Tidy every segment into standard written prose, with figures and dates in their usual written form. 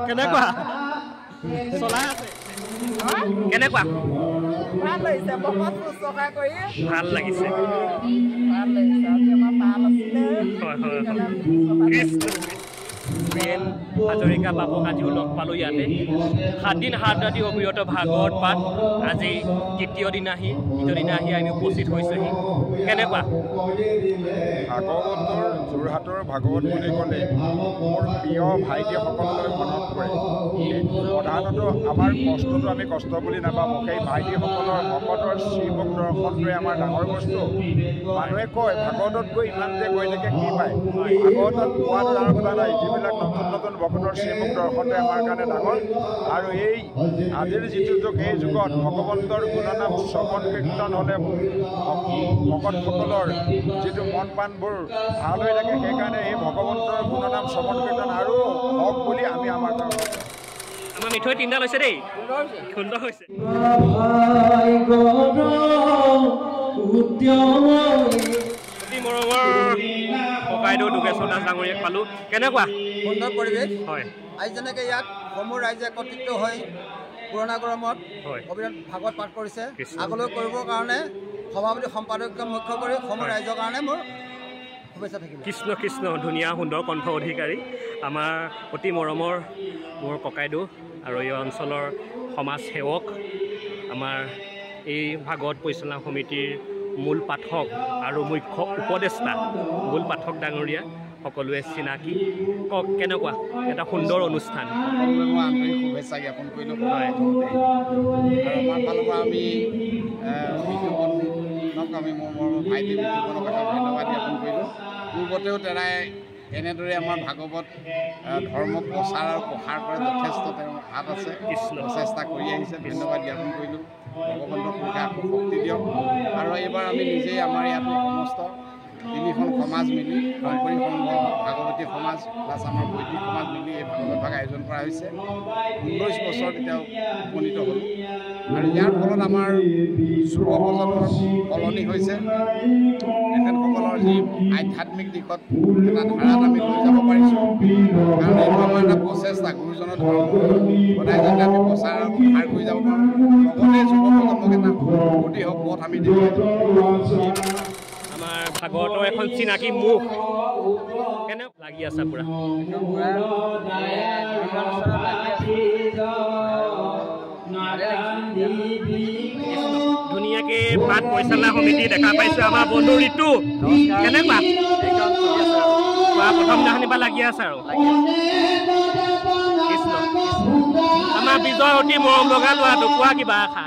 কেনেকুৱা চলাই আছে কেনেকুৱা ভাল লাগিছে বহুত শুশ্ৰূষা কৰি ভাল লাগিছে ভাল লাগিছে আজি আমাৰ ভাল আছিলে প্ৰেম হাজৰিকা বাবুক আজিও লগ পালোঁ ইয়াতে 7 দিন 7 ৰাতি অবিৰত ভাগৱত পাঠ আজি দ্বিতীয় দিনা আহি আমি উপস্থিত হৈছোঁহি কেনেকুৱা ভাগৱতৰ যোৰহাটৰ ভাগৱত বুলি ক'লে মোৰ প্ৰিয় ভাইটিসকললৈ মনত পৰে প্ৰধানতঃ আমাৰ কষ্টটো আমি কষ্ট বুলি নাপাওঁ সেই ভাইটিসকলৰ ভকতৰ শ্ৰীমুখ দৰ্শনটোৱে আমাৰ ডাঙৰ বস্তু মানুহে কয় ভাগৱতত গৈ ইমান যে গৈ থাকে কি পায় ভাগৱতত পোৱাটো ডাঙৰ কথা নাই যিবিলাক নতুন নতুন ভকতৰ শ্ৰীমুখ দৰ্শনটোৱে আমাৰ কাৰণে ডাঙৰ আৰু এই আজিৰ যিটো যুগ এই যুগত ভগৱন্তৰ গুণনাম শ্ৰৱণ কীৰ্তন হ'লে ভকতসকলৰ যিটো মন প্ৰাণবোৰ ভাল হৈ থাকে সেইকাৰণে এই ভগৱন্তৰ গুণনাম শ্ৰৱণ কীৰ্তন আৰু হওক বুলি আমি আমাৰ মিঠৈ 3টা লৈছে দেই সুন্দৰ হৈছে মৰমৰ ককাইদেউ দুগেশ্বৰ দাস ডাঙৰীয়াক পালোঁ কেনেকুৱা সুন্দৰ পৰিৱেশ হয় আজি যেনেকৈ ইয়াত সমূহ ৰাইজে একত্ৰিত হৈ পুৰণা গৰমত অবিৰত ভাগৱত পাঠ কৰিছে আগলৈ কৰিবৰ কাৰণে সভাপতি সম্পাদককে মুখ্য কৰি সমূহ ৰাইজৰ কাৰণে মোৰ শুভেচ্ছা থাকিল কৃষ্ণ কৃষ্ণ ধুনীয়া সুন্দৰ কণ্ঠ অধিকাৰী আমাৰ অতি মৰমৰ মোৰ ককাইদেউ আৰু এই অঞ্চলৰ সমাজ সেৱক আমাৰ এই ভাগৱত পৰিচালনা সমিতিৰ মূল পাঠক আৰু মুখ্য উপদেষ্টা মূল পাঠক ডাঙৰীয়া সকলোৱে চিনাকি কওক কেনেকুৱা এটা সুন্দৰ অনুষ্ঠান সকলোৱে মই আন্তৰিক শুভেচ্ছা জ্ঞাপন কৰিলোঁ আৰু আমাৰ ফালৰ পৰা আমি বিজ্ঞাপনক আমি মোৰ ভাইটি বিজ্ঞাপনক এটা ধন্যবাদ জ্ঞাপন কৰিলোঁ পূৰ্বতেও তেৰাই এনেদৰে আমাৰ ভাগৱত ধৰ্ম প্ৰচাৰ আৰু প্ৰসাৰ কৰে যথেষ্ট তেওঁৰ হাত আছে চেষ্টা কৰি আহিছে ধন্যবাদ জ্ঞাপন কৰিলোঁ ভগৱন্তৰ কৃপা আকৌ শক্তি দিয়ক আৰু এইবাৰ আমি নিজেই আমাৰ ইয়াতো সমস্ত 3খন সমাজ মিলি শংকৰী সংঘ ভাগৱতী সমাজ প্লাছ আমাৰ বৈদিক সমাজ মিলি এই ভাগৱত ভাগ আয়োজন কৰা হৈছে 19 বছৰত এতিয়া উপনীত হ'ল আৰু ইয়াৰ ফলত আমাৰ যুৱ প্ৰজন্মৰ সলনি হৈছে তেখেতসকলৰ যি আধ্যাত্মিক দিশত এটা ধাৰাত আমি লৈ যাব পাৰিছোঁ কাৰণ এইটো আমাৰ এটা প্ৰচেষ্টা গুৰুজনৰ ধৰ্ম সদায় যাতে আমি প্ৰচাৰ কৰি যাব পাৰোঁ লগতে যুৱ প্ৰজন্মক এটা সুগতি হওক পথ আমি দেখুৱাই আমাৰ ভাগৱতৰ এখন চিনাকি মুখ কেনে লাগি আছে পুৰা ধুনীয়াকে পাঠ পৰিচালনা সমিতি দেখা পাইছো আমাৰ বন্ধু ঋতু কেনেকুৱা প্ৰথম দিনাখনি পৰা লাগি আছে আৰু কৃষ্ণ আমাৰ বিজয় অতি মৰম লগা লোৱাটো কোৱা কিবা আশা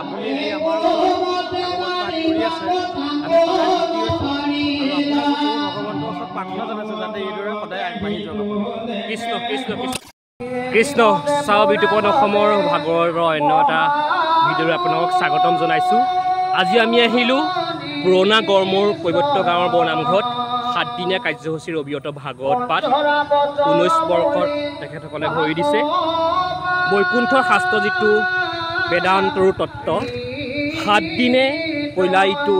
আপুনি যি আমাৰ কৰি আছে ভগৱন্তৰ ওচৰত প্ৰাৰ্থনা জনাইছে যাতে এইদৰে সদায় আগবাঢ়ি যাব কৃষ্ণ কৃষ্ণ কৃষ্ণ কৃষ্ণ চাও বিতুপন অসমৰ ভাগৱতৰ অন্য এটা ভিডিঅ'লৈ আপোনালোকক স্বাগতম জনাইছোঁ আজি আমি আহিলোঁ পুৰণা গড়মূৰ কৈৱত্য গাঁৱৰ বৰনামঘৰত 7 দিনীয়া কাৰ্যসূচীৰ অবিৰত ভাগৱত পাঠ 19 বৰ্ষত তেখেতসকলে ভৰি দিছে বৈকুণ্ঠ শাস্ত্ৰ যিটো বেদান্তৰ তত্ত্ব 7 দিনে কৈলা ইটো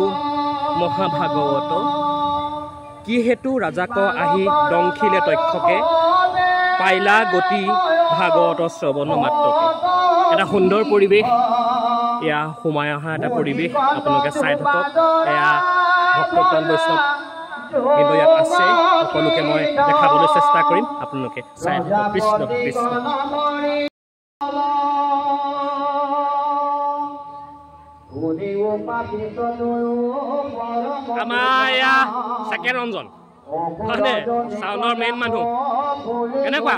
মহাভাগৱত কি হেতু ৰাজাক আহি দংখিলে তক্ষকে পাইলা গতি ভাগৱত শ্ৰৱণ মাত্ৰকে এটা সুন্দৰ পৰিৱেশ এয়া সোমাই অহা এটা পৰিৱেশ আপোনালোকে চাই থাকক এয়া ভক্তপ্ৰাণ বৈষ্ণৱ কিন্তু ইয়াত আছে সকলোকে মই দেখাবলৈ চেষ্টা কৰিম আপোনালোকে চাই থাকক কৃষ্ণ কৃষ্ণ আমাৰ এয়া চাকে ৰঞ্জন হয়নে চাউলৰ মেইন মানুহ কেনেকুৱা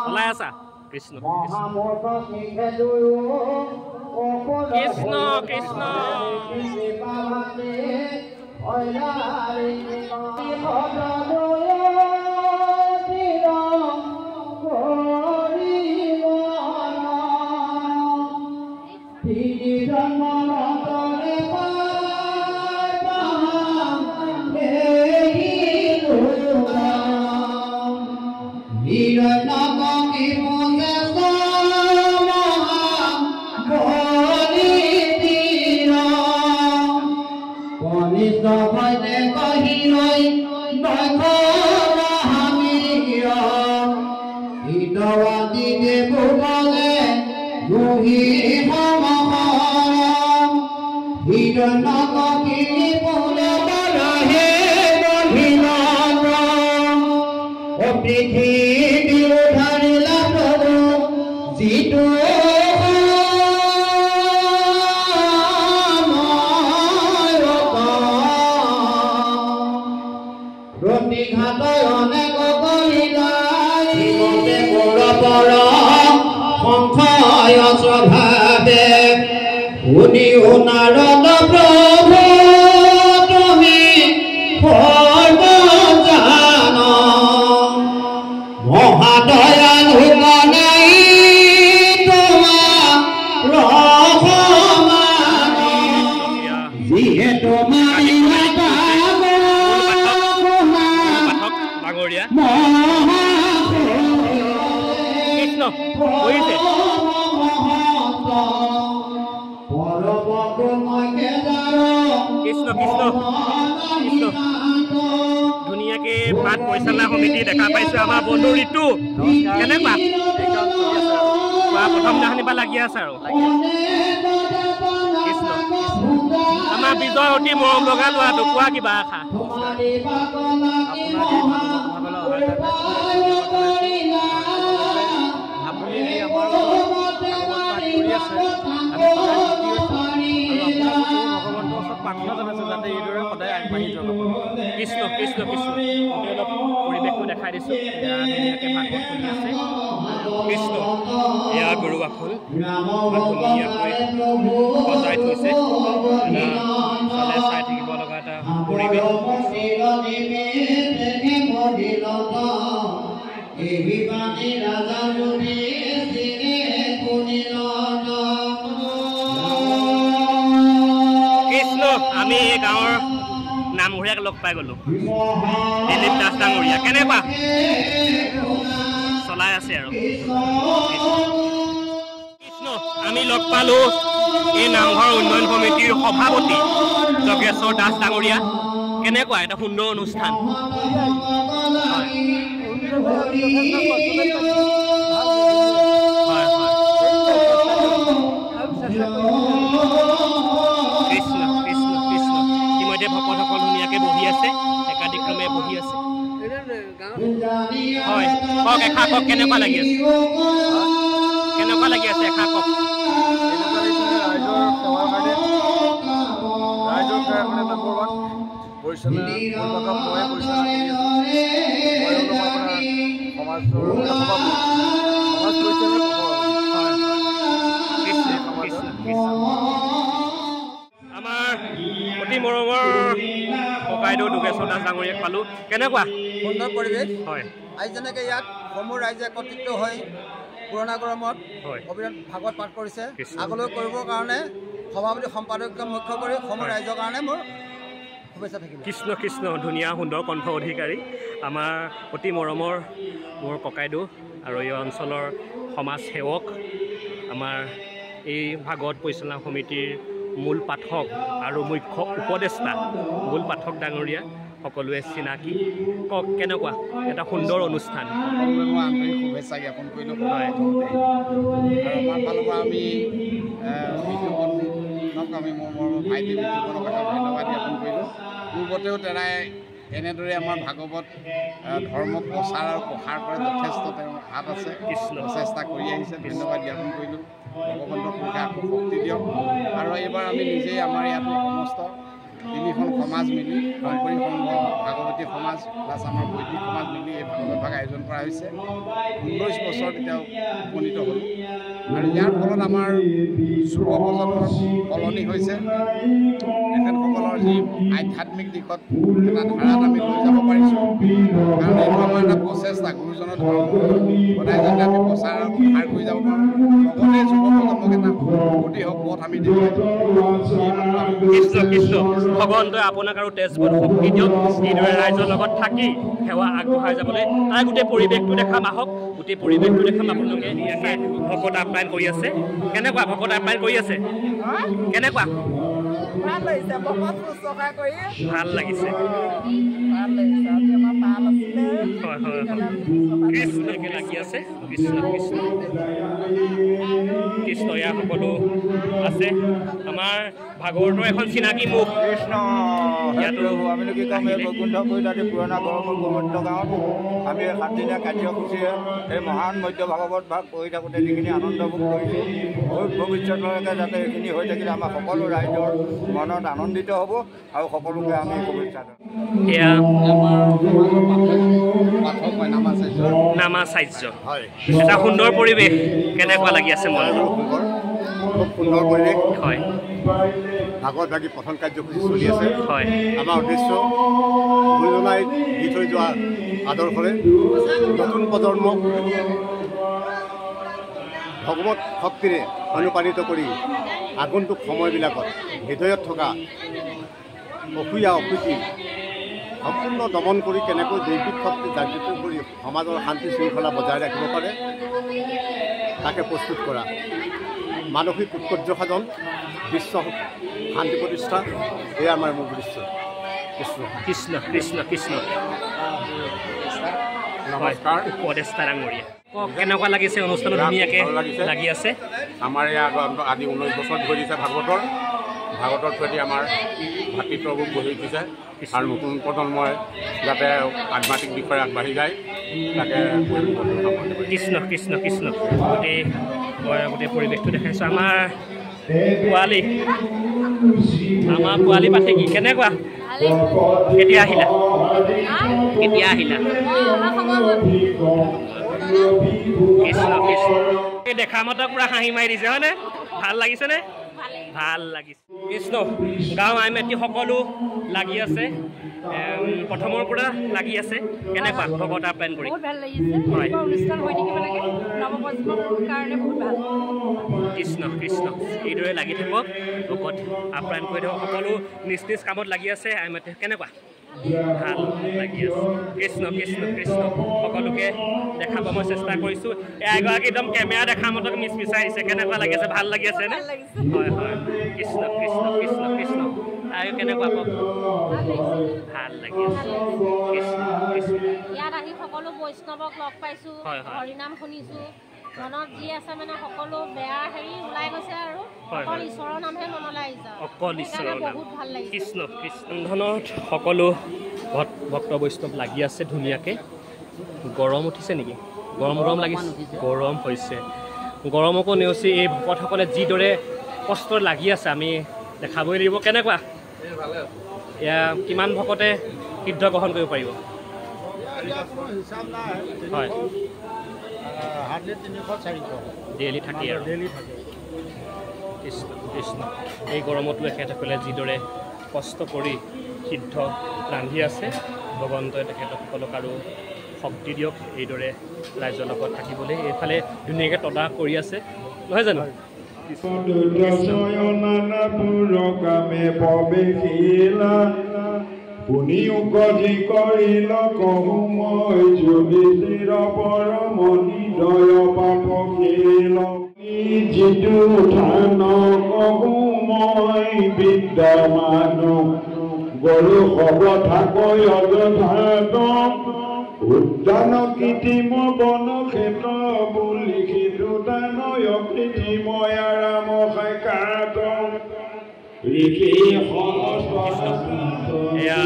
চলাই আছা কৃষ্ণ কৃষ্ণ কৃষ্ণ ধুনীয়াকে পাঠ পৰিচালনা সমিতি দেখা পাইছো আমাৰ বন্ধু ঋতু কেনেকুৱা প্ৰথম দিনাখনি পৰা লাগি আছে আৰু আমাৰ বিজয় অতি মৰম লগা লোৱাটো কোৱা কিবা আশা কৃষ্ণ কৃষ্ণ কৃষ্ণ অলপ পৰিৱেশটো দেখাই দিছোঁ ধুনীয়াকৈ ভাগৱত শুনি আছে কৃষ্ণ এয়া গুৰু আখল ধুনীয়াকৈ সজাই থৈছে চালে চাই থাকিব লগা এটা পৰিৱেশ কৃষ্ণ আমি এই গাঁৱৰ নামঘৰীয়াক লগ পাই গ'লো দিলীপ দাস ডাঙৰীয়া কেনেকুৱা চলাই আছে আৰু কৃষ্ণ আমি লগ পালো এই নামঘৰ উন্নয়ন সমিতিৰ সভাপতি যজ্ঞেশ্বৰ দাস ডাঙৰীয়া কেনেকুৱা এটা সুন্দৰ অনুষ্ঠান কৃষ্ণ কৃষ্ণ কৃষ্ণ ইতিমধ্যে ভকতসকল ধুনীয়াকৈ বহি আছে একাধিক্ৰমে বহি আছে হয় কওক এষাৰ কওক কেনেকুৱা লাগি আছে এষাৰ কওক আমাৰ অতি মৰমৰ ককাইদেউ যোগেশ্বৰ দাস ডাঙৰীয়াক পালোঁ কেনেকুৱা সুন্দৰ পৰিৱেশ হয় আজি যেনেকৈ ইয়াত সমূহ ৰাইজে একত্ৰিত হৈ পুৰণা গৰমত অবিৰত ভাগৱত পাঠ কৰিছে আগলৈ কৰিবৰ কাৰণে সভাপতি সম্পাদককে মুখ্য কৰি সমূহ ৰাইজৰ কাৰণে মোৰ শুভেচ্ছা থাকিল কৃষ্ণ কৃষ্ণ ধুনীয়া সুন্দৰ কণ্ঠ অধিকাৰী আমাৰ অতি মৰমৰ মোৰ ককাইদেউ আৰু এই অঞ্চলৰ সমাজ সেৱক আমাৰ এই ভাগৱত পৰিচালনা সমিতিৰ মূল পাঠক আৰু মুখ্য উপদেষ্টা মূল পাঠক ডাঙৰীয়া সকলোৱে চিনাকি কওক কেনেকুৱা এটা সুন্দৰ অনুষ্ঠান সকলোৱে মই আন্তৰিক শুভেচ্ছা জ্ঞাপন কৰিলোঁ আৰু আমাৰ ফালৰ পৰা আমি বিদ্যুৎক আমি মোৰ ভাইটি বিদ্যুৎক এটা ধন্যবাদ জ্ঞাপন কৰিলোঁ পূৰ্বতেও তেৰাই এনেদৰে আমাৰ ভাগৱত ধৰ্ম প্ৰচাৰ আৰু প্ৰসাৰ কৰে যথেষ্ট তেওঁৰ হাত আছে চেষ্টা কৰি আহিছে ধন্যবাদ জ্ঞাপন কৰিলোঁ ভগৱন্তৰ কৃপা আকৌ শক্তি দিয়ক আৰু এইবাৰ আমি নিজেই আমাৰ ইয়াতো সমস্ত তিনিখন সমাজ মিলি শংকৰী সংঘ ভাগৱতী সমাজ প্লাছ আমাৰ বৈদিক সমাজ মিলি এই ভাগৱত ভাগ আয়োজন কৰা হৈছে 19 বছৰ এতিয়াও উপনীত হ'ল আৰু ইয়াৰ ফলত আমাৰ যুৱ প্ৰজন্মৰ সলনি হৈছে তেখেতসকলৰ যি আধ্যাত্মিক দিশত এটা ধাৰাত আমি লৈ যাব পাৰিছোঁ কাৰণ এইটো আমাৰ এটা প্ৰচেষ্টা গুৰুজনৰ ধৰ্ম সদায় যাতে আমি প্ৰচাৰ কৰি যাব পাৰোঁ লগতে যুৱ প্ৰজন্মক এটা অতি পথ আমি দেখুৱাই ভগৱন্তই আপোনাক আৰু তেজবল শক্তি দিয়ক এইদৰে ৰাইজৰ লগত থাকি সেৱা আগবঢ়াই যাবলৈ তাৰ গোটেই পৰিৱেশটো দেখাম আহক গোটেই পৰিৱেশটো দেখাম আপোনালোকে ইয়াতে ভকত আপ্যায়ন কৰি আছে কেনেকুৱা ভকত আপ্যায়ন কৰি আছে কেনেকুৱা ভাল লাগিছে বহুত শুশ্ৰূষা কৰি ভাল লাগিছে ভাল লাগিছে আজি আমাৰ পাল আছিলে হয় হয় কৃষ্ণকে লাগি আছে কৃষ্ণ কৃষ্ণ কৃষ্ণ ইয়াৰ সকলো আছে আমাৰ ভাগৱতৰ এখন চিনাকি মুখ কৃষ্ণ প্ৰভু আমি কি ক'ম এই বৈকুণ্ঠ কৈলাসী পুৰণা গড়মূৰ গোমন্ত গাঁৱত আমি 7 দিনীয়া কাৰ্যসূচীৰে এই মহান মধ্য ভাগৱত ভাগ পঢ়ি থাকোঁতে যিখিনি আনন্দ ভোগ কৰিছোঁ ভৱিষ্যতলৈকে যাতে এইখিনি হৈ থাকিলে আমাৰ সকলো ৰাইজৰ মনত আনন্দিত হ'ব আৰু সকলোকে আমি শুভেচ্ছা দিওঁ এয়া নামাচাৰ্য হয় এটা সুন্দৰ পৰিৱেশ কেনেকুৱা লাগি আছে মনটো খুব সুন্দৰ পৰিৱেশ হয় ভাগৱত ভাগী প্ৰথম কাৰ্যসূচী চলি আছে হয় আমাৰ উদ্দেশ্য গুৰুজনাই দি থৈ যোৱা আদৰ্শৰে নতুন প্ৰজন্মক ভগৱত শক্তিৰে অনুপ্ৰাণিত কৰি আগন্তুক সময়বিলাকত হৃদয়ত থকা অসূয়া অসুচি সম্পূৰ্ণ দমন কৰি কেনেকৈ দৈবিক শক্তি জাগৃত কৰি সমাজৰ শান্তি শৃংখলা বজাই ৰাখিব পাৰে তাকে প্ৰস্তুত কৰা মানসিক উৎকৰ্য সাধন বিশ্ব শান্তি প্ৰতিষ্ঠা এয়া আমাৰ মূল উদ্দেশ্য কৃষ্ণ কৃষ্ণ কৃষ্ণ কৃষ্ণ নমস্কাৰ উপদেষ্টা ডাঙৰীয়া কেনেকুৱা লাগিছে অনুষ্ঠান ধুনীয়াকৈ লাগি আছে আমাৰ ইয়াত আজি 19 বছৰ ধৰিছে ভাগৱতৰ প্ৰতি আমাৰ ভাতৃত্ববোধ গঢ়ি উঠিছে আৰু নতুন প্ৰজন্মই যাতে আধ্যাত্মিক বিষয়ে আগবাঢ়ি যায় তাকে কৃষ্ণ কৃষ্ণ কৃষ্ণ গোটেই পৰিৱেশটো দেখাইছোঁ আমাৰ পোৱালি পাঠেকি কেনেকুৱা কেতিয়া আহিলা কৃষ্ণ কৃষ্ণ এই দেখা মতে পুৰা হাঁহি মাৰি দিছে হয়নে ভাল লাগিছেনে ভাল লাগিছে কৃষ্ণ গাঁও আই মাতৃ সকলো লাগি আছে প্ৰথমৰ পৰা লাগি আছে কেনেকুৱা ভগৱতৰ প্লেন কৰি বহুত ভাল লাগিছে অনুষ্ঠান হৈ থাকিব লাগে নৱপ্ৰজন্মৰ কাৰণে বহুত ভাল কৃষ্ণ কৃষ্ণ এইদৰে লাগি থাকক ভকত আপ্ৰায়ণ কৰি থাকক সকলো নিজ নিজ কামত লাগি আছে আই মাতৃ কেনেকুৱা ভাল লাগি আছে কৃষ্ণ কৃষ্ণ কৃষ্ণ সকলোকে দেখাব মই চেষ্টা কৰিছোঁ এগৰাকী একদম কেমেৰা দেখা মতে মিছাইছে কেনেকুৱা লাগি আছে ভাল লাগি আছে নে হয় হয় কৃষ্ণ কৃষ্ণ কৃষ্ণ কৃষ্ণ আৰু কেনেকুৱা কওক ভাল লাগি আছে কৃষ্ণ কৃষ্ণ ইয়াত আহি সকলো বৈষ্ণৱক লগ পাইছোঁ হৰিনাম শুনিছোঁ মনত যি আছে মানে সকলো বেয়া হেৰি ওলাই গৈছে আৰু অকল ঈশ্বৰৰ নামহে মনলৈ আহিছে অকল ঈশ্বৰৰ নাম বহুত ভাল লাগিছে কৃষ্ণ কৃষ্ণ ধনত সকলো ভক্ত বৈষ্ণৱ লাগি আছে ধুনীয়াকৈ গৰম উঠিছে নেকি গৰম লাগিছে গৰম হৈছে গৰমকো নেওচি এই ভকতসকলে যিদৰে কষ্ট লাগি আছে আমি দেখাবই লাগিব কেনেকুৱা এয়া কিমান ভকতে সিদ্ধ গ্ৰহণ কৰিব পাৰিব হয় ডেইলি থাকে আৰু কৃষ্ণ কৃষ্ণ এই গৰমতো এখেতসকলে যিদৰে কষ্ট কৰি সিদ্ধ ৰান্ধি আছে ভগৱন্তই তেখেতসকলক আৰু শক্তি দিয়ক এইদৰে ৰাইজৰ লগত থাকিবলৈ এইফালে ধুনীয়াকৈ তদাৰক কৰি আছে নহয় জানো শুনিও গধি কৰিল কহু মই যদি চিৰ পৰমণি দয় পাপশীল যিটো থান কহু মই বিদ্যমান গৰু হব থাকৈ অযথাত উদ্যান কৃত্ৰিম বন ক্ষেত্ৰ বুলি সিধু দানয় কৃত্ৰিময় আৰাম সাক্ষাৎ এয়া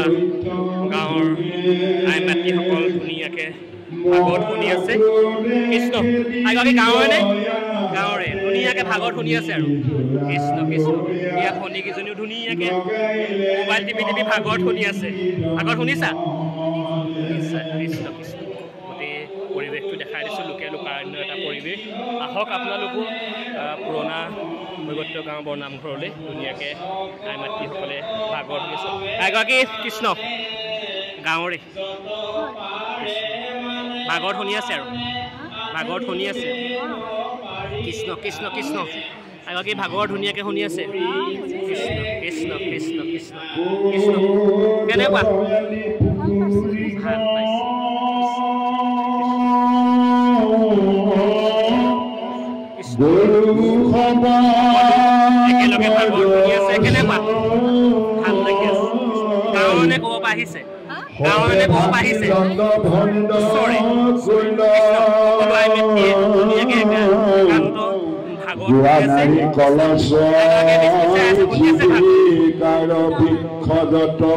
গাঁৱৰ আই মাতৃসকল ধুনীয়াকৈ ভাগৱত শুনি আছে কৃষ্ণ আইগৰাকী গাঁৱৰে গাঁৱৰে ধুনীয়াকৈ ভাগৱত শুনি আছে আৰু কৃষ্ণ কৃষ্ণ এয়া ভনীকেইজনীও ধুনীয়াকৈ মোবাইল টিপি ভাগৱত শুনি আছে ভাগৱত শুনিছা নিশ্চয় কৃষ্ণ কৃষ্ণ গোটেই পৰিৱেশটো দেখাই দিছোঁ লোকে লোকাৰণ্য এটা পৰিৱেশ আহক আপোনালোকো পুৰণা কৈৱৰ্ত গাঁও বৰনামঘৰলৈ ধুনীয়াকৈ আই মাতৃসকলে ভাগৱত শুনিছে এগৰাকী কৃষ্ণ গাঁৱৰে ভাগৱত শুনি আছে আৰু ভাগৱত শুনি আছে কৃষ্ণ কৃষ্ণ কৃষ্ণ এগৰাকী ভাগৱত ধুনীয়াকৈ শুনি আছে কৃষ্ণ কৃষ্ণ কৃষ্ণ কৃষ্ণ কৃষ্ণ কেনেকুৱা ভাল পাইছে একেলগে ভাগৱত শুনি আছে কেনেকুৱা ভাল লাগিছে কৃষ্ণ কৃষ্ণ কৃষ্ণ কৃষ্ণ গাঁৱৰে ক'ব পাৰিছে গাঁৱৰে ক'ব পাৰিছে সৰি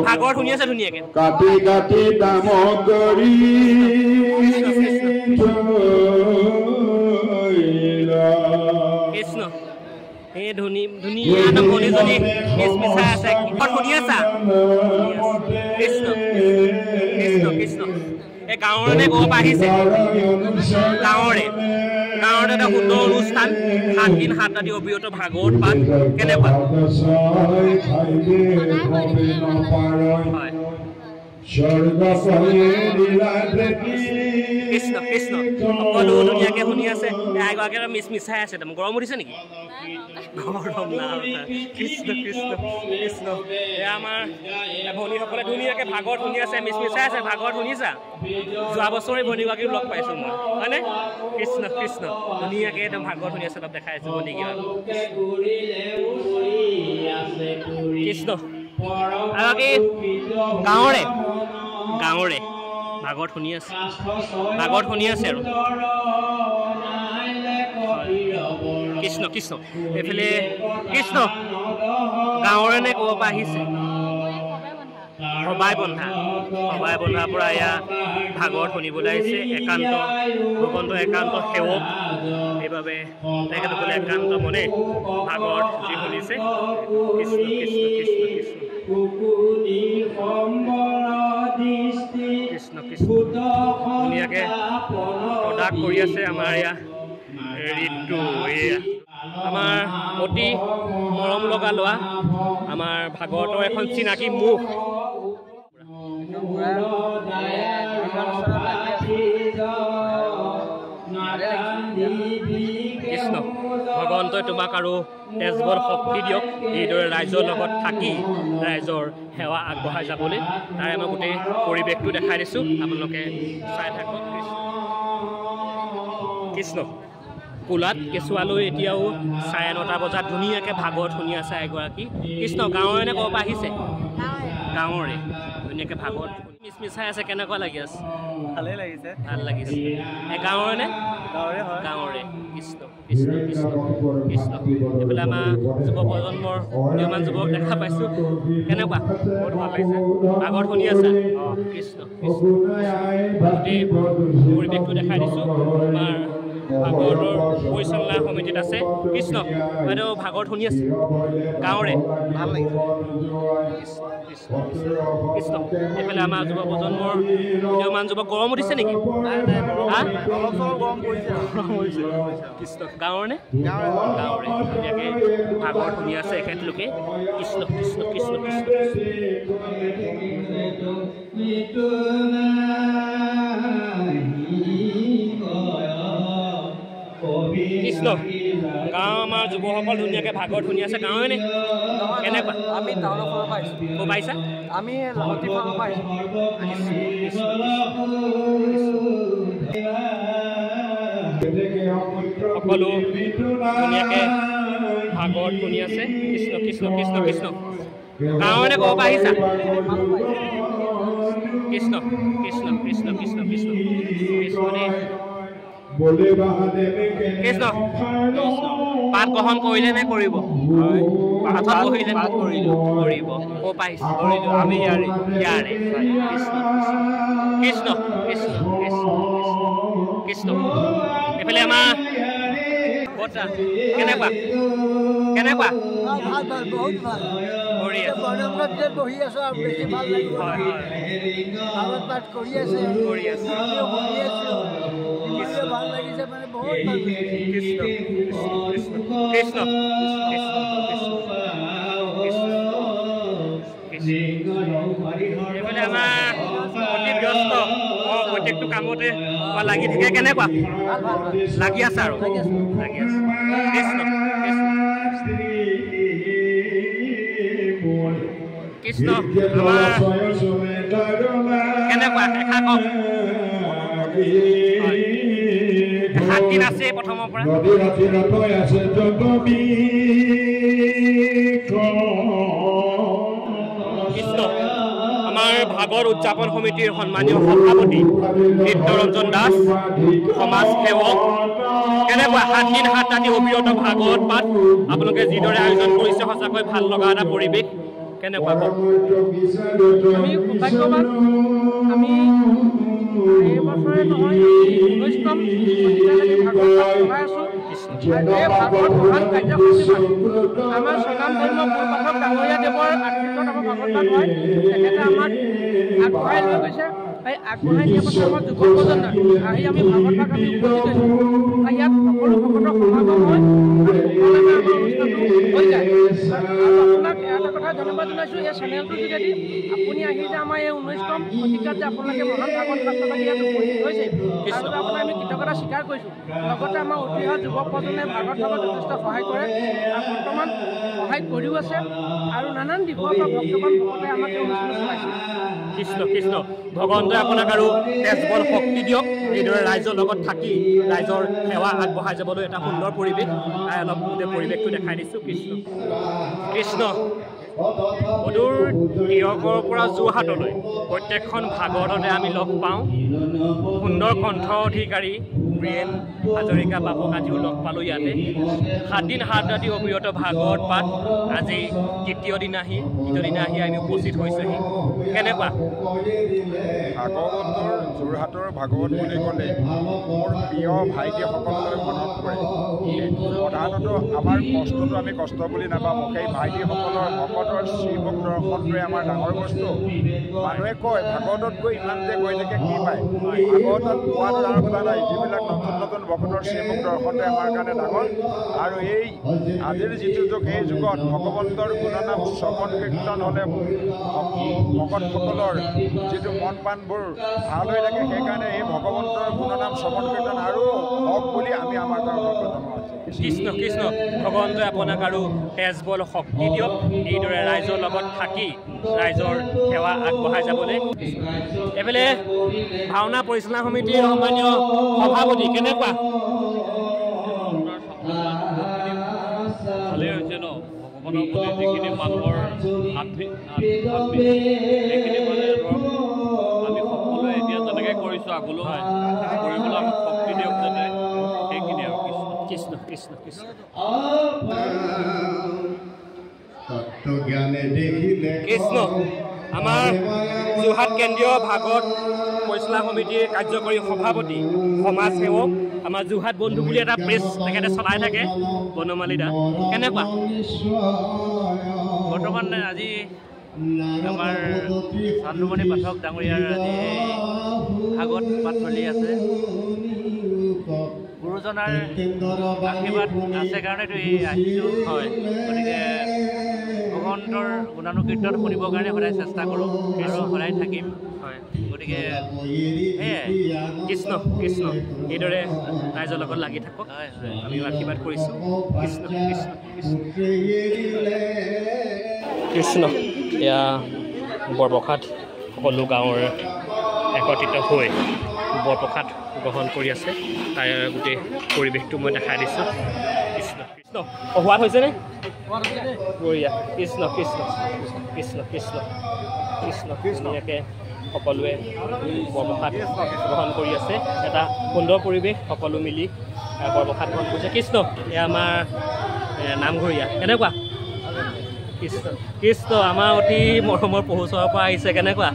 ভাগৰ শুনি আছে ধুনীয়াকে কাটি কাটি দাম কৰি কৃষ্ণ এই ধুনীয়া নমনীজনী মিছাই আছে কিহত শুনি আছা কৃষ্ণ কৃষ্ণ কৃষ্ণ এই গাঁৱৰে ক'ব পাৰিছে গাঁৱৰে এটা সুন্দৰ অনুষ্ঠান 7 দিন 7 ৰাতি অবিৰত ভাগৱত পাঠ কেনেকুৱা কৃষ্ণ কৃষ্ণ সকলো ধুনীয়াকে শুনি আছে এগৰাকী মিছাই আছে তাৰমানে গৰম উঠিছে নেকি গৰম নাই কৃষ্ণ কৃষ্ণ কৃষ্ণ এয়া আমাৰ ভনীসকলে ধুনীয়াকে ভাগৱত শুনি আছে মিছাই আছে ভাগৱত শুনিছা যোৱা বছৰে ভনীগৰাকীক লগ পাইছোঁ মই হয়নে কৃষ্ণ কৃষ্ণ ধুনীয়াকে একদম ভাগৱত শুনি আছে অলপ দেখাই আছোঁ ভনীকেইটা কৃষ্ণ আৰু কি গাঁৱৰে ভাগৱত শুনি আছে আৰু কৃষ্ণ কৃষ্ণ এইফালে কৃষ্ণ গাঁৱৰে নে ক'ব পৰা আহিছে সবাই বন্ধাৰ পৰা এয়া ভাগৱত শুনিবলৈ আহিছে একান্ত ভগৱন্ত একান্ত সেৱক সেইবাবে তেখেতসকলে একান্ত মনে ভাগৱত যি শুনিছে কৃষ্ণ কৃষ্ণ কৃষ্ণ কৃষ্ণ কৃষ্ণ ধুনীয়াকে প্ৰদাক কৰি আছে আমাৰ এয়া ঋতু এয়া আমাৰ অতি মৰম লগা লোৱা আমাৰ ভাগৱতৰ এখন চিনাকি মুখ কৃষ্ণ ভগৱন্তই তোমাক আৰু তেজবল শক্তি দিয়ক এইদৰে ৰাইজৰ লগত থাকি ৰাইজৰ সেৱা আগবঢ়াই যাবলৈ তাৰে মই গোটেই পৰিৱেশটো দেখাই দিছোঁ আপোনালোকে চাই থাকক কৃষ্ণ কোলাত কেঁচুৱালৈ এতিয়াও 9:30 বজাত ধুনীয়াকৈ ভাগৱত শুনি আছে এগৰাকী কৃষ্ণ গাঁৱৰে নে ক'ব আহিছে গাঁৱৰে ধুনীয়াকৈ ভাগৱত মিছাই আছে কেনেকুৱা লাগি আছে ভালেই লাগিছে ভাল লাগিছে গাঁৱৰে নে গাঁৱৰে কৃষ্ণ কৃষ্ণ কৃষ্ণ কৃষ্ণ এইফালে আমাৰ যুৱ প্ৰজন্মৰ উদীয়মান যুৱক দেখা পাইছোঁ কেনেকুৱা বহুত ভাল লাগিছে ভাগৱত শুনি আছে কৃষ্ণ কৃষ্ণ গোটেই পৰিৱেশটো দেখাই দিছোঁ আমাৰ ভাগৱতৰ পৰিচালনা সমিতিত আছে কৃষ্ণ বাইদেউ ভাগৱত শুনি আছে গাঁৱৰে ভাল লাগিছে কৃষ্ণ এইফালে আমাৰ যুৱ প্ৰজন্মৰ উদীয়মান যুৱক গৰম উঠিছে নেকি কৃষ্ণ গাঁৱৰ নে গাঁৱৰে ধুনীয়াকৈ ভাগৱত শুনি আছে এখেতলোকে কৃষ্ণ কৃষ্ণ কৃষ্ণ কৃষ্ণ কৃষ্ণ গাঁও আমাৰ যুৱসকল ধুনীয়াকৈ ভাগৱত শুনি আছে গাঁৱে নে কেনেকুৱা আমি টাউনৰ ফালৰ পৰা আহিছোঁ ক'ব পাৰিছা আমি লাহতি ফালৰ পৰা সকলো ধুনীয়াকৈ ভাগৱত শুনি আছে কৃষ্ণ কৃষ্ণ কৃষ্ণ কৃষ্ণ গাঁৱে নে ক'ব পাৰিছা কৃষ্ণ কৃষ্ণ কৃষ্ণ কৃষ্ণ কৃষ্ণ কৃষ্ণ কৃষ্ণ পাঠ গ্ৰহণ কৰিলে নে কৰিব পাঠত বহিলে কৰিব ক'ৰ পৰা আহিছে আমি ইয়াৰে কৃষ্ণ কৃষ্ণ কৃষ্ণ কৃষ্ণ এইফালে আমাৰ কেনেকুৱা কেনেকুৱা ভাল ভাল বহুত ভাল বহি আছোঁ আৰু বেছি ভাল লাগিব ভাগৱত পাঠ কৰি আছে ভাল লাগিছে মানে বহুত ভাল কৃষ্ণ কৃষ্ণ এইফালে আমাৰ অতি ব্যস্ত প্ৰত্যেকটো কামতে লাগি থাকে কেনেকুৱা লাগি আছে আৰু লাগি আছে কৃষ্ণ কৃষ্ণ আমাৰ কেনেকুৱা দেখা কওক 7 দিন আছে প্ৰথমৰ পৰা কৃষ্ণ আমাৰ ভাগৱত উদযাপন সমিতিৰ সন্মানীয় সভাপতি নিত্যৰঞ্জন দাস সমাজ সেৱক কেনেকুৱা 7 দিন 7 ৰাতি অবিৰত ভাগৱত পাঠ আপোনালোকে যিদৰে আয়োজন কৰিছে সঁচাকৈ ভাল লগা এটা পৰিৱেশ কেনেকুৱা আমি সৌভাগ্যৱান আমি এই বছৰে নহয় 19তম শতিকালৈকে ভাগৱত পাঠ চলাই আছোঁ আৰু এই ভাগৱত মহান কাৰ্যসূচী আমাৰ স্বনাম ধৰ্ম গুৰুপাঠক ডাঙৰীয়া দেৱৰ আশীৰ্বাদত আমাৰ ভাগৱত পাঠ হয় তেখেতে আমাক আগবঢ়াই লৈ গৈছে এই আগবঢ়াই দিয়া পাছত আমাৰ যুৱ প্ৰজন্মই আহি আমি ভাগৱত পাঠ আমি উপস্থিত হৈছোঁ ইয়াত সকলো ভকতৰ সমাগম হয় সকলোৱে আমাৰ অনুষ্ঠানটো হৈ যায় আৰু আপোনাক এটা কথা ধন্যবাদ জনাইছোঁ এই চেনেলটোৰ যোগেদি আপুনি আহি যে আমাৰ এই 19তম শতিকাত যে আপোনালোকে মহান ভাগৱত পাঠক ইয়াত উপস্থিত হৈছে আৰু আপোনাক আমি কৃতজ্ঞতা স্বীকাৰ কৰিছোঁ লগতে আমাৰ উঠি অহা যুৱ প্ৰজন্মে ভাগৱত পাঠত যথেষ্ট সহায় কৰে আৰু বৰ্তমান সহায় কৰিও আছে আৰু নানান দিশৰ পৰা ভক্তবান ভকতে আমাক এই অনুষ্ঠান চলাইছে কৃষ্ণ কৃষ্ণ ভগৱন্তই আপোনাক আৰু তেজবল শক্তি দিয়ক এইদৰে ৰাইজৰ লগত থাকি ৰাইজৰ সেৱা আগবঢ়াই যাবলৈ এটা সুন্দৰ পৰিৱেশ অলপ পৰিৱেশটো দেখাই দিছোঁ কৃষ্ণ কৃষ্ণ অদূৰ তিয়কৰ পৰা যোৰহাটলৈ প্ৰত্যেকখন ভাগৱততে আমি লগ পাওঁ সুন্দৰ কণ্ঠ অধিকাৰী বীৰেণ হাজৰিকা বাবুক আজিও লগ পালোঁ ইয়াতে 7 দিন 7 ৰাতি অবিৰত ভাগৱত পাঠ আজি দ্বিতীয় দিনা আহি আমি উপস্থিত হৈছোঁহি কেনেকুৱা ভাগৱতৰ যোৰহাটৰ ভাগৱত বুলি ক'লে মোৰ প্ৰিয় ভাইটিসকললৈ মনত পৰে প্ৰধানতঃ আমাৰ কষ্টটো আমি কষ্ট বুলি নাপাওঁ সেই ভাইটিসকলৰ ভকতৰ শ্ৰীমুখ দৰ্শনটোৱে আমাৰ ডাঙৰ বস্তু মানুহে কয় ভাগৱতত গৈ ইমান যে গৈ থাকে কি পায় ভাগৱতত পোৱাটো ডাঙৰ কথা নাই যিবিলাক নতুন নতুন ভকতৰ শ্ৰীমুখ দৰ্শনটোৱে আমাৰ কাৰণে ডাঙৰ আৰু এই আজিৰ যিটো যুগ এই যুগত ভগৱন্তৰ গুণনাম শ্ৰৱণ কীৰ্তন হ'লে ভকতসকলৰ যিটো মন প্ৰাণবোৰ ভাল হৈ থাকে সেইকাৰণে এই ভগৱন্তৰ গুণনাম শ্ৰৱণ কীৰ্তন আৰু হওক বুলি আমি আমাৰ কৃষ্ণ কৃষ্ণ ভগৱন্তই আপোনাক আৰু তেজবল শক্তি দিয়ক এইদৰে ৰাইজৰ লগত থাকি ৰাইজৰ সেৱা আগবঢ়াই যাবলৈ এইফালে ভাওনা পৰিচালনা সমিতিৰ সন্মানীয় সভাপতি কেনেকুৱা ভালেই হৈছে ন ভগৱানৰ প্ৰতি যিখিনি মানুহৰ সেইখিনি মানে ধৰক আমি সকলোৱে এতিয়া যেনেকৈ কৰিছোঁ আগলৈও কৰিবলৈ আমাক শক্তি দিয়ক যাতে সেইখিনি আৰু কৃষ্ণ কৃষ্ণ কৃষ্ণ কৃষ্ণ আমাৰ যোৰহাট কেন্দ্ৰীয় ভাগৱত পৰিচালনা সমিতিৰ কাৰ্যকৰী সভাপতি সমাজ সেৱক আমাৰ যোৰহাট বন্ধু বুলি এটা প্ৰেছ তেখেতে চলাই থাকে বনমালী দা কেনেকুৱা বৰ্তমান আজি আমাৰ চান্দুমণি পাঠক ডাঙৰীয়াৰ আজি ভাগৱত পাঠ চলি আছে গুৰুজনাৰ আশীৰ্বাদ আছে কাৰণেতো এই আহিছোঁ হয় গতিকে ভগৱন্তৰ গুণানুকীৰ্তন শুনিবৰ কাৰণে সদায় চেষ্টা কৰোঁ আৰু সদায় থাকিম হয় গতিকে সেয়াই কৃষ্ণ কৃষ্ণ এইদৰে ৰাইজৰ লগত লাগি থাকক আমি আশীৰ্বাদ কৰিছোঁ কৃষ্ণ কৃষ্ণ কৃষ্ণ এয়া বৰপ্ৰসাদ সকলো গাঁৱৰ একত্ৰিত হৈ বৰপ্ৰসাদ গ্ৰহণ কৰি আছে তাৰ গোটেই পৰিৱেশটো মই দেখাই দিছোঁ কৃষ্ণ কৃষ্ণ সোৱাদ হৈছেনে বঢ়িয়া কৃষ্ণ কৃষ্ণ কৃষ্ণ কৃষ্ণ কৃষ্ণ ধুনীয়াকৈ সকলোৱে বৰপ্ৰসাদ গ্ৰহণ কৰি আছে এটা সুন্দৰ পৰিৱেশ সকলো মিলি বৰপ্ৰসাদ গ্ৰহণ কৰিছে কৃষ্ণ এয়া আমাৰ নামঘৰীয়া কেনেকুৱা কৃষ্ণ কৃষ্ণ আমাৰ অতি মৰমৰ পহুচৰৰ পৰা আহিছে কেনেকুৱা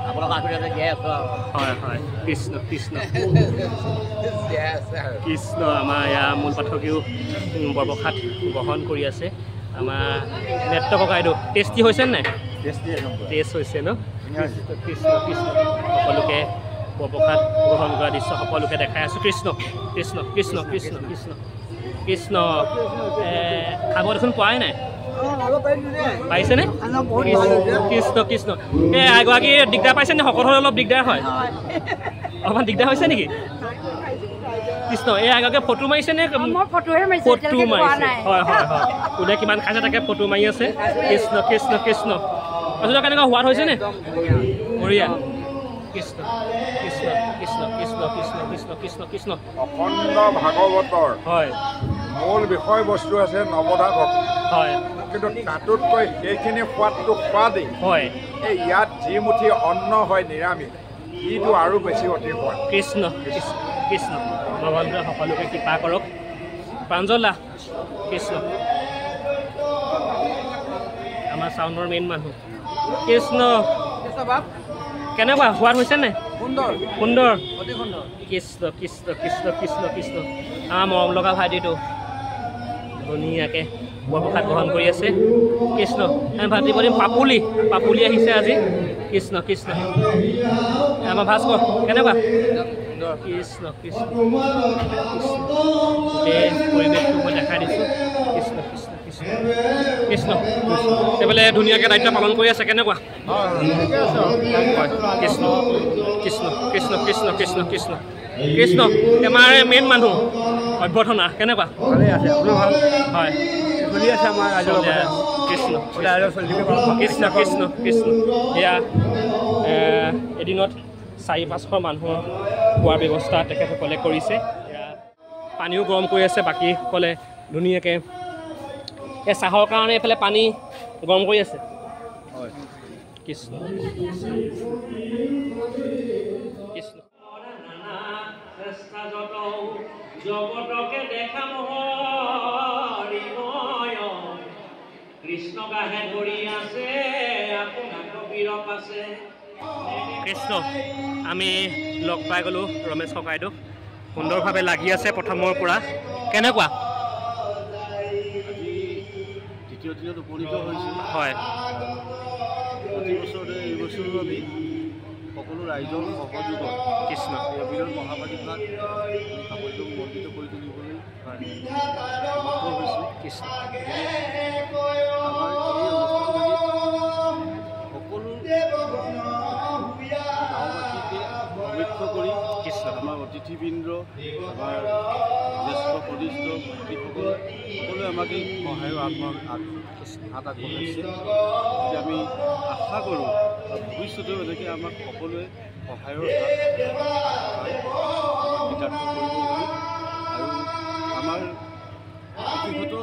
আপোনাক আশীৰ্বাদ দিয়াই আছোঁ হয় হয় কৃষ্ণ কৃষ্ণ কৃষ্ণ আমাৰ ইয়াৰ মূল পাঠকেও বৰপ্ৰসাদ গ্ৰহণ কৰি আছে আমাৰ নেত্ৰ ককাইদেউ টেষ্টি হৈছে নাই টেষ্ট হৈছে ন কৃষ্ণ কৃষ্ণ সকলোকে বৰপ্ৰসাদ গ্ৰহণ কৰা দৃশ্য সকলোকে দেখাই আছোঁ কৃষ্ণ কৃষ্ণ কৃষ্ণ কৃষ্ণ কৃষ্ণ কৃষ্ণ খাব দেখোন পোৱাই নাই পাইছেনে কৃষ্ণ কৃষ্ণ এই এগৰাকী দিগদাৰ পাইছেনে শকত হ'লে অলপ দিগদাৰ হয় অকণমান দিগদাৰ হৈছে নেকি কৃষ্ণ এই এগৰাকী ফটো মাৰিছেনে ফটো মাৰিছে হয় হয় হয় কোনে কিমান খাইছে তাকে ফটো মাৰি আছে কৃষ্ণ কৃষ্ণ কৃষ্ণ পাছত কেনেকুৱা সোৱাদ হৈছেনে বঢ়িয়া কৃষ্ণ কৃষ্ণ কৃষ্ণ কৃষ্ণ কৃষ্ণ কৃষ্ণ কৃষ্ণ কৃষ্ণ অখণ্ড ভাগৱতৰ হয় মূল বিষয়বস্তু আছে নৱদাহ ভক্তি হয় কিন্তু তাতোতকৈ সেইখিনি সোৱাদটো সোৱাদেই হয় এই ইয়াত যি মুঠি অন্ন হয় নিৰামিষ ইটো আৰু বেছি অতি সোৱাদ কৃষ্ণ কৃষ্ণ ভগৱানে সকলোকে কৃপা কৰক প্ৰাঞ্জলা কৃষ্ণ আমাৰ চাউণ্ডৰ মেইন মানুহ কৃষ্ণ কেনেকুৱা সোৱাদ হৈছে নে সুন্দৰ সুন্দৰ অতি সুন্দৰ কৃষ্ণ কৃষ্ণ কৃষ্ণ কৃষ্ণ কৃষ্ণ আমাৰ মৰম লগা ভাইটিটো ধুনীয়াকৈ বৰপ্ৰসাদ গ্ৰহণ কৰি আছে কৃষ্ণ ভাতৃপতি পাপুলি আহিছে আজি কৃষ্ণ কৃষ্ণ আমাৰ ভাস্কৰ কেনেকুৱা কৃষ্ণ কৃষ্ণ গোটেই পৰিৱেশটো মই দেখাই দিছোঁ কৃষ্ণ কৃষ্ণ কৃষ্ণ কৃষ্ণ এইফালে ধুনীয়াকৈ দায়িত্ব পালন কৰি আছে কেনেকুৱা কৃষ্ণ কৃষ্ণ কৃষ্ণ কৃষ্ণ কৃষ্ণ কৃষ্ণ কৃষ্ণ আমাৰ মেইন মানুহ অভ্যৰ্থনা কেনেকুৱা হয় চলি আছে আমাৰ কৃষ্ণ কৃষ্ণ কৃষ্ণ কৃষ্ণ এয়া এদিনত 4-500 মানুহৰ খোৱাৰ ব্যৱস্থা তেখেতসকলে কৰিছে পানীও গৰম কৰি আছে বাকীসকলে ধুনীয়াকৈ এই চাহৰ কাৰণে এইফালে পানী গৰম কৰি আছে কৃষ্ণ কৃষ্ণ জগতকে দেখা কৃষ্ণ গাহে ধৰি আছে আপোনাক বিৰপ আছে কৃষ্ণ আমি লগ পাই গ'লোঁ ৰমেশ ককাইদেউ সুন্দৰভাৱে লাগি আছে প্ৰথমৰ পৰা কেনেকুৱা দ্বিতীয় দিনত উপনীত হৈছিল হয় প্ৰতি বছৰে এই বছৰো আমি সকলো ৰাইজৰ সহযোগত কৃষ্ণ এই অবিৰত মহাবাদীভাগ সাফল্য মণ্ডিত কৰি তুলিবলৈ সমৰ্থ হৈছোঁ কৃষ্ণ আমাৰ এই অনুষ্ঠানভাগিত সকলো গাঁওবাসীকে সমীক্ষ কৰি কৃষ্ণ আমাৰ অতিথিবৃন্দ আমাৰ জ্যেষ্ঠ কনিষ্ঠ ব্যক্তিসকল সকলোৱে আমাক এই সহায়ৰ হাত আগবঢ়াইছে গতিকে আমি আশা কৰোঁ ভৱিষ্যতেও এনেকৈ আমাক সকলোৱে সহায়ৰ কৃতাৰ্থ কৰিব বুলি আৰু আমাৰ বিশেষত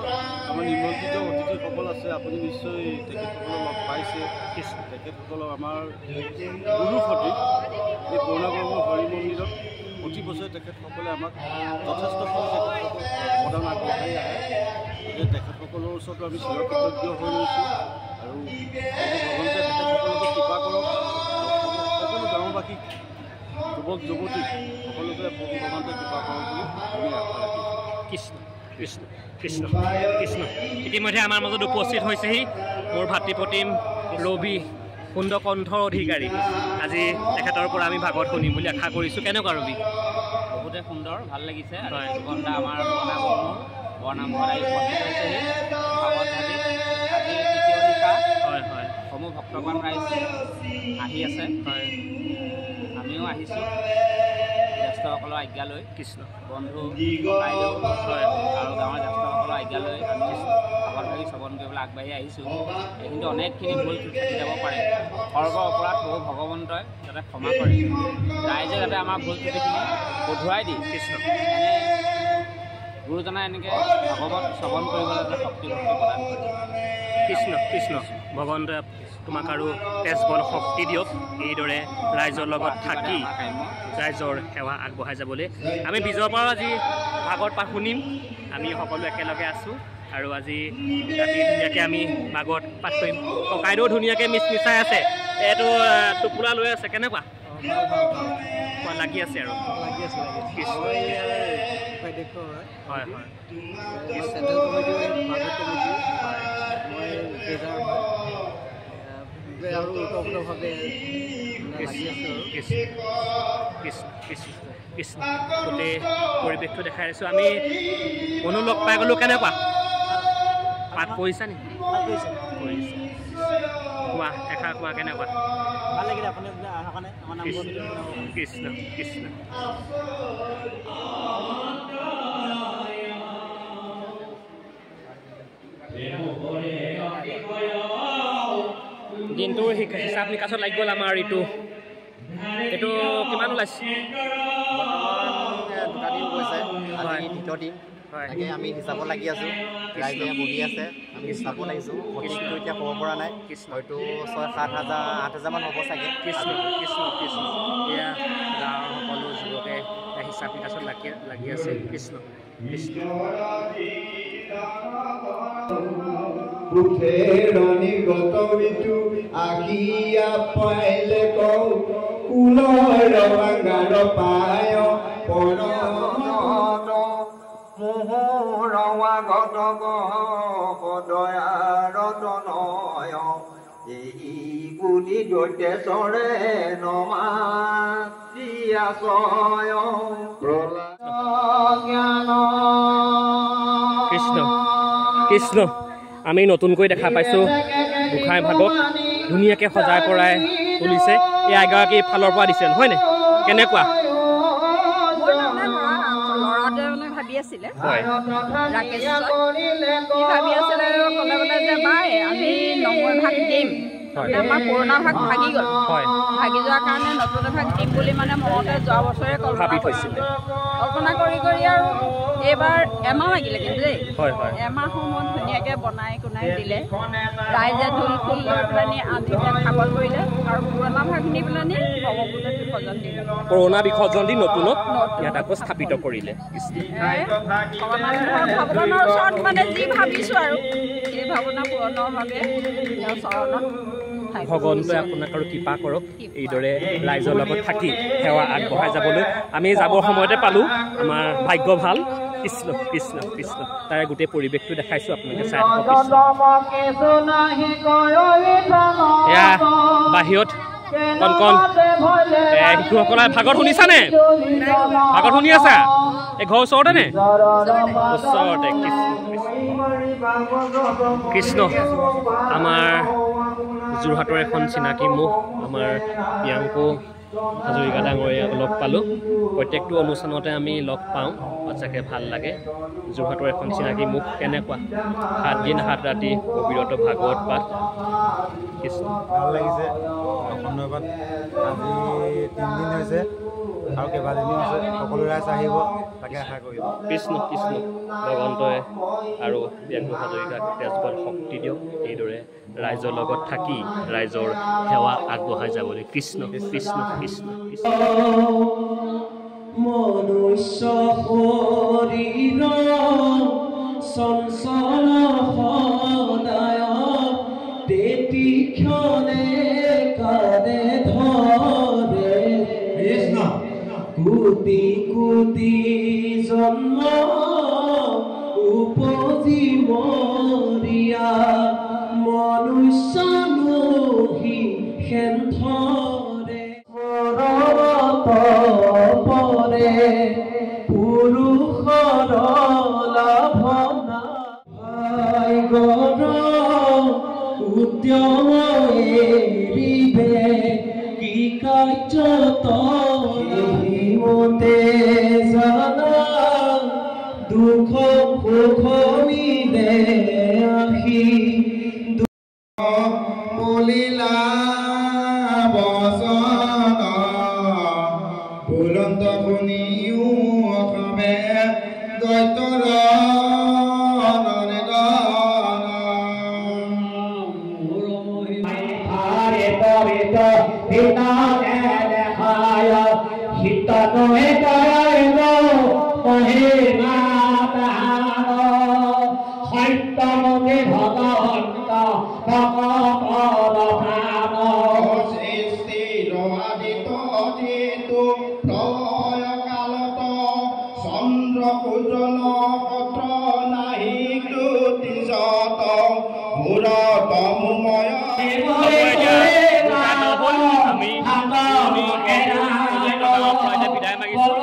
আমাৰ নিমন্ত্ৰিত অতিথিসকল আছে আপুনি নিশ্চয় তেখেতসকলক লগ পাইছে তেখেতসকলক আমাৰ গুৰু সদৃশ এই পুৰণাগড়ৰ হৰি মন্দিৰত প্ৰতি বছৰে তেখেতসকলে আমাক যথেষ্ট অৱদান আগবঢ়াই আহে গতিকে তেখেতসকলৰ ওচৰতো আমি চিৰকৃতজ্ঞ হৈ ৰৈছোঁ আৰু ভগৱন্তে তেখেতসকলকো কৃপা কৰক সকলো গাঁওবাসীক যুৱক যুৱতীক সকলোকে ভগৱন্তে কৃপা কৰক বুলি আমি আশা ৰাখিছোঁ কৃষ্ণ কৃষ্ণ কৃষ্ণ কৃষ্ণ ইতিমধ্যে আমাৰ মাজত উপস্থিত হৈছেহি মোৰ ভাতৃপ্ৰতিম ৰবি কুণ্ডকণ্ঠৰ অধিকাৰী আজি তেখেতৰ পৰা আমি ভাগৱত শুনিম বুলি আশা কৰিছোঁ কেনেকুৱা ৰবি বহুতে সুন্দৰ ভাল লাগিছে আৰু ঘণ্টা আমাৰ বৰনামঘৰ আহি উপস্থিত হৈছেহি ভাগৱত ভাগি আজি তৃতীয় নিশা হয় হয় সমূহ ভক্তগণ ৰাইজ আহি আছে হয় আমিও আহিছোঁ জ্যেষ্ঠসকলৰ আজ্ঞা লৈ কৃষ্ণ বন্ধু বাইদেউ হয় আৰু গাঁৱৰ জ্যেষ্ঠসকলৰ আজ্ঞা লৈ আমি ভাগৱত ভাগি শ্ৰৱণ কৰিবলৈ আগবাঢ়ি আহিছোঁ কিন্তু অনেকখিনি ভুল থাকি যাব পাৰে সৰ্ব অপৰাধ বহু ভগৱন্তই যাতে ক্ষমা কৰে ৰাইজে যাতে আমাৰ ভুল ত্ৰুটিখিনি শুধৰাই দি কৃষ্ণ গুৰুজনাই এনেকৈ ভাগৱত শ্ৰৱণ কৰিবলৈ যাতে শক্তি প্ৰদান কৰে কৃষ্ণ কৃষ্ণ ভগৱন্তই তোমাক আৰু তেজ বল শক্তি দিয়ক এইদৰে ৰাইজৰ লগত থাকি ৰাইজৰ সেৱা আগবঢ়াই যাবলৈ আমি বিজয়ৰ পৰা আজি ভাগৱত পাঠ শুনিম আমি সকলো একেলগে আছোঁ আৰু আজি ৰাতি ধুনীয়াকৈ আমি ভাগৱত পাঠ কৰিম ককাইদেউ ধুনীয়াকৈ মিচমিচাই আছে এইটো টোপোলা লৈ আছে কেনেকুৱা লাগি আছে আৰু হয় হয় আৰু ওতঃপ্ৰোতভাৱে কৃষ্ণ গোটেই পৰিৱেশটো দেখাই আছোঁ আমি কোনো লগ পাই গ'লোঁ কেনেকুৱা পাঠ কৰিছা নেকি কোৱা এষাৰ কোৱা কেনেকুৱা ভাল লাগিলে আপুনি অহাৰ কাৰণে আমাৰ নামঘৰ কৃষ্ণ কৃষ্ণ দিনটোৰ হিচাপ নিকাচত লাগি গ'ল আমাৰ এইটো কিমান ওলাইছে দুটা দিন গৈছে আজি দ্বিতীয় দিন তাকে আমি হিচাপত লাগি আছোঁ ৰাইজে বহি আছে আমি হিচাপত লাগিছোঁ সঠিকটো এতিয়া ক'ব পৰা নাই হয়তো 6-7,000-8,000 মান হ'ব চাগে কৃষ্ণ এয়া গাঁৱৰ সকলো যুৱকে হিচাপ নিকাচত লাগি আছে কৃষ্ণ পুথেৰণি গত বিতু আহিয়া পাইলে কওঁ কুলৰ বাংগাৰ পায় মোহৰৱা গত সদয়াৰ তনয় এই বুলি দৈতেশ্বৰে নমাতিয়াছয় কৃষ্ণ আমি নতুনকৈ দেখা পাইছোঁ গোঁসাই ভাগক ধুনীয়াকৈ সজাই পৰাই তুলিছে এই এগৰাকী ফালৰ পৰা দিছে নহয়নে কেনেকুৱা ভাবি আছিলে ৰাকেশ ভাবি আছিলে ক'লে বোলে যে বাই আমি নম্বৰ ভাগ দিম আমাৰ পুৰণা ভাগ ভাগি গ'ল ভাগি যোৱাৰ কাৰণে নতুন ভাগ দিম বুলি মানে মনতে যোৱা বছৰে কল্পনা কৰি আৰু এইবাৰ এমাহ লাগিলে কিন্তু দেই এমাহ সময়ত ধুনীয়াকৈ বনাই কুনাই দিলে ৰাইজে ঢোল খোল লৈ পেলানি আজি খাবল কৰিলে আৰু পুৰণা ভাগ নি পেলানি ভগৱতীত বিসৰ্জন দিলে পুৰণা বিসৰ্জন দি নতুনত ইয়াত আকৌ স্থাপিত কৰিলে ভগৱানৰ ওচৰত মানে যি ভাবিছোঁ আৰু সেই ভাৱনা পূৰণৰ বাবে তেওঁৰ চৰণত ভগৱন্তই আপোনাক আৰু কৃপা কৰক এইদৰে ৰাইজৰ লগত থাকি সেৱা আগবঢ়াই যাবলৈ আমি যাবৰ সময়তে পালোঁ আমাৰ ভাগ্য ভাল কৃষ্ণ তাৰে গোটেই পৰিৱেশটো দেখাইছোঁ আপোনালোকে চাই এয়া বাহিৰত কণ শিশুসকলে ভাগত শুনিছানে ভাগত শুনি আছা এই ঘৰৰ ওচৰতে নে ওচৰতে কৃষ্ণ আমাৰ যোৰহাটৰ এখন চিনাকি মুখ আমাৰ প্ৰিয়াংকু হাজৰিকা ডাঙৰীয়াক লগ পালোঁ প্ৰত্যেকটো অনুষ্ঠানতে আমি লগ পাওঁ সঁচাকৈ ভাল লাগে যোৰহাটৰ এখন চিনাকি মুখ কেনেকুৱা 7 দিন 7 ৰাতি অবিৰত ভাগৱত পাঠ ভাল লাগিছে ধন্যবাদ আজি 3 দিন হৈছে আৰু কেইবাদিনো আছে সকলো ৰাইজ আহিব তাকে আশা কৰিম কৃষ্ণ ভগৱন্তই আৰু প্ৰিয়াংকু হাজৰিকাক তেজবল শক্তি দিয়ক এইদৰে ৰাইজৰ লগত থাকি ৰাইজৰ সেৱা আগবঢ়াই যাবলৈ কৃষ্ণ মনুষ্য শৰীৰ চঞ্চল সদায় তেতিক্ষণে কাৰে ধৰে কোটি কোটি জন্ম উপজি মৰিয়া মনুষ্য নহি সেন্ধৰে পৰে পুৰুষৰ লাভনা উদ্যম এৰিবে কি কাৰ্যত মতে জানা দুখ সুখ মিলে আহি বলিলা বচন বুলন্ত শুনিও অসমে দৈতৰ বিদায় মাগিছোঁ